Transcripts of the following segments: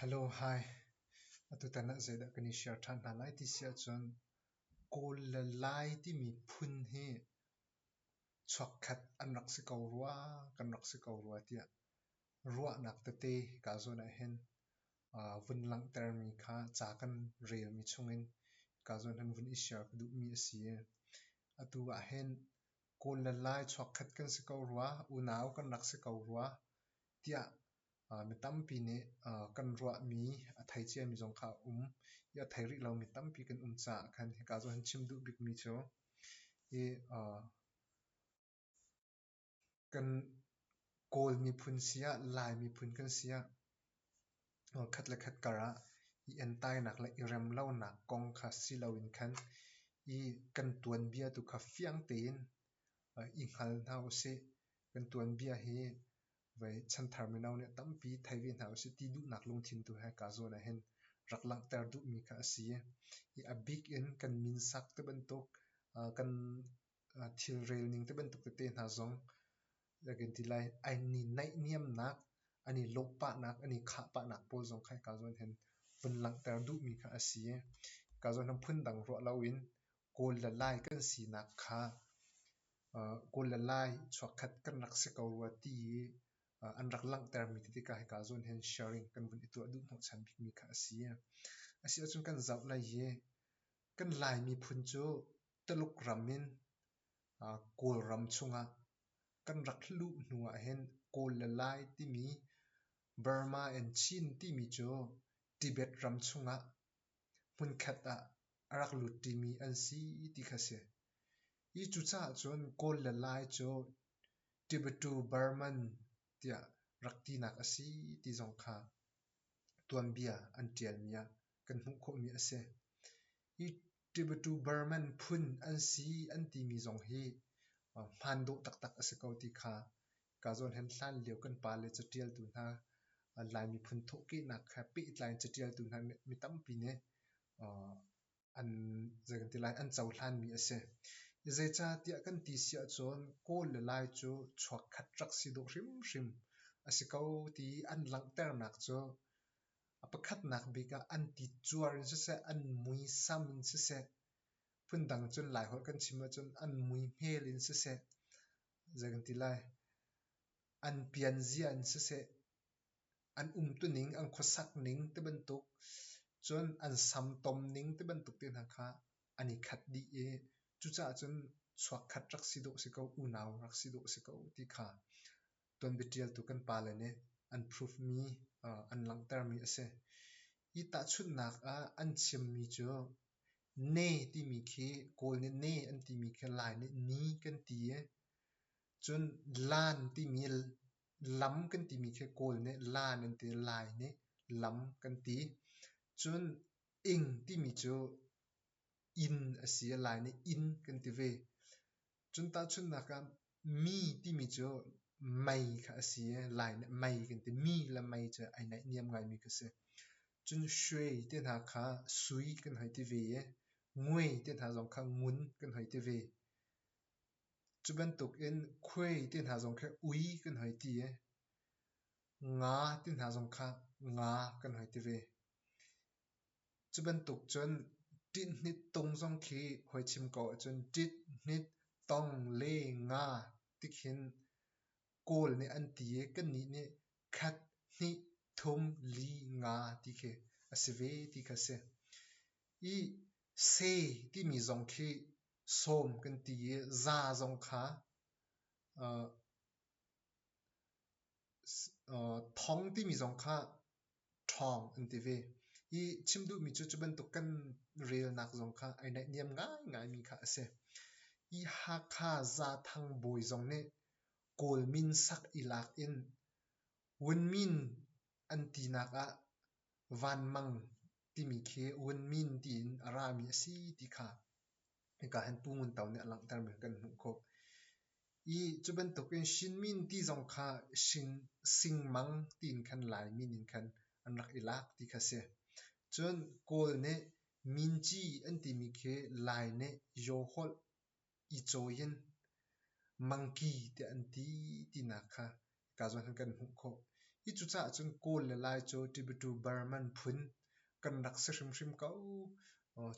Hello, hi. Atu tana zeda kani share than na lai ti sia chon kol la lai ti mi phun hi chok khat an rak se ko ruwa kan rak se ko ruwa tia ruwa nak te te ka zo na hen vun lang ter mi kha cha kan rel mi chungin ka zo han vun isha du mi asia atu wa hen kol la lai chok khat kan se ko ruwa u naw kan rak se ko ruwa tia mi tampi ne kan ruwa mi a thai chia mi jong kha ya thai ri lo mi tampi kan cha khan ka zo han chim du bik mi cho e kan kol mi phun sia lai mi phun kan sia khat la khat kara i en tai nak la i rem lo nak kong kha si lo in khan i kan tuan bia tu kha fiang tein i hal nau se kan tuan bia hi vậy chân thar mi nau ne tampi thai vi nau se ti du nak lung thin tu ha ka zo na hen rak lang ter du mi kha si i a big in kan min sak te ban tok kan thil rel ning te ban tok te na zong lakin ti lai ai ni nai niam nak ani lok pa nak ani kha pa nak pol zong khai ka zon hen bun lang ter du mi kha si ka zon ham phun dang ro lo in kol la lai kan si nak kha kol la lai chok khat kan rak se ko wa ti an rak lang ter mi ti ka zon hen sharing kan bun itu adu no chan bik mi kha asia chun kan zau lai ye kan lai mi phun chu taluk ramin kol ram chunga kan rak lu nuwa hen kol la lai ti mi Burma and Chin ti mi chu Tibet ram chunga mun khata arak lu ti mi an si ti khase I chu cha chon kol la lai chu Tibetu Burman tia rakti nak asi ti zong kha tuan bia an tial mia kan hu kho mi ase I Tibetu Burman phun an si an ti mi zong hi man do tak tak ase ko ti kha ka zon hen hlan leo kan pa le chatial tu na lai mi phun tho ki nak kha pe tlai chatial tu na mi tam pi ne an zagan ti lai an chau hlan mi ase zai cha tia kan ti sia chon kol le lai chu chhuak khat rak si do hrim hrim asiko ti an lang ter nak chu apakhat nak bika an ti chuar in se an mui sam in se phun dang chun lai hol kan chima chun an mui hmel in se zagan ti lai an pian zia in se an tu ning an khosak ning te ban tuk chun an sam tom ning te ban tuk tin kha ani khat di e chu cha chun chhuak khat rak si do se ko u naw rak si do se ko ti kha ton bitial tu kan pa le ne an proof mi an lang ter mi ase I ta chut nak an chim mi chu ne ti mi khi kol ne an ti mi khe lai ne ni kan ti e chun lan ti mi lam kan ti mi khe kol ne lan an ti lai ne lam kan ti chun ing ti mi chu in asia lai ne in kan ti ve chun ta chun na ka mi ti mi chu mai kha asia lai ne mai kan ti mi la mai cha ai nai niam ngai mi ka se chun shui te na kha sui kan hai ti ve ye ngui te na jong kha ngun kan hai ti ve chu ban tuk in khoi te na jong kha ui kan hai ti ye nga te na jong kha nga kan hai ti ve chu ban tuk chun tin nit tong jong khi hoi chim ko chun tit nit tong le nga tikhin kol ne an ti ye kan ni ne khat ni thum li nga ti khe asve ti kha se I se ti mi zong khi som kan ti ye za zong kha thong ti mi zong kha thong an ti ve I chimdu mi chu chuban to kan rel nak zong kha ai nai niam ngai ngai mi kha ase I ha kha za thang boi zong ne kol min sak ilak in wun min an ti nak van mang ti mi khe wun min tin ara mi si ti kha ka han pungun taw ne lang tar mi kan hu kho I chuban to ken shin min ti zong kha sing mang tin khan lai min in khan an rak ilak ti kha se chun kol ne min chi an ti mi khe lai ne yo hol I choyin monkey te an ti na kha ka zon kan hu kho i chu cha chun kol le lai chu tibetu burman phun kan rak se hrim ko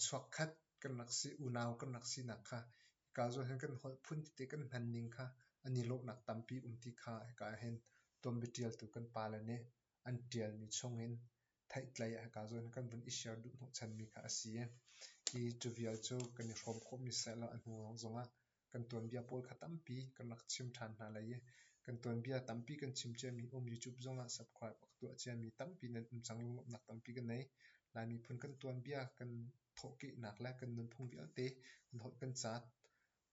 chuak khat kan rak si unaw kan rak si nak kha ka zo hen kan hol phun ti kan han ning kha ani lok nak tampi umti kha ka hen tom betial tu kan palane an tial mi chongin thai tlai ka zo hen kan bun ishar du no chan mi kha asia i tu vial chu kan ni rom kho mi sala an hu zonga kan ton bia pol khatam pi kan rak chim than na lai kan ton bia tampi kan chim che mi youtube zonga subscribe ak tu che mi tampi nen changlung nak tampi kan nei lai mi phun kan ton bia kan thoki nak la kan nun phung vial te kan hot kan chat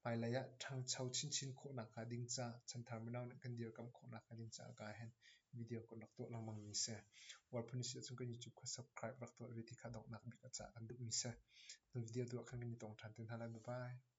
pai la ya thang chau chin kho nak ka ding cha chan thar manaw kan dir kam kho nak ka ding cha ka hen video ko nak to lang mang mi se war phun si chung kan youtube ko subscribe rak to vi ti kha dok nak bi ka cha kan du mi se video tu kan ni tong than ten hala bye bye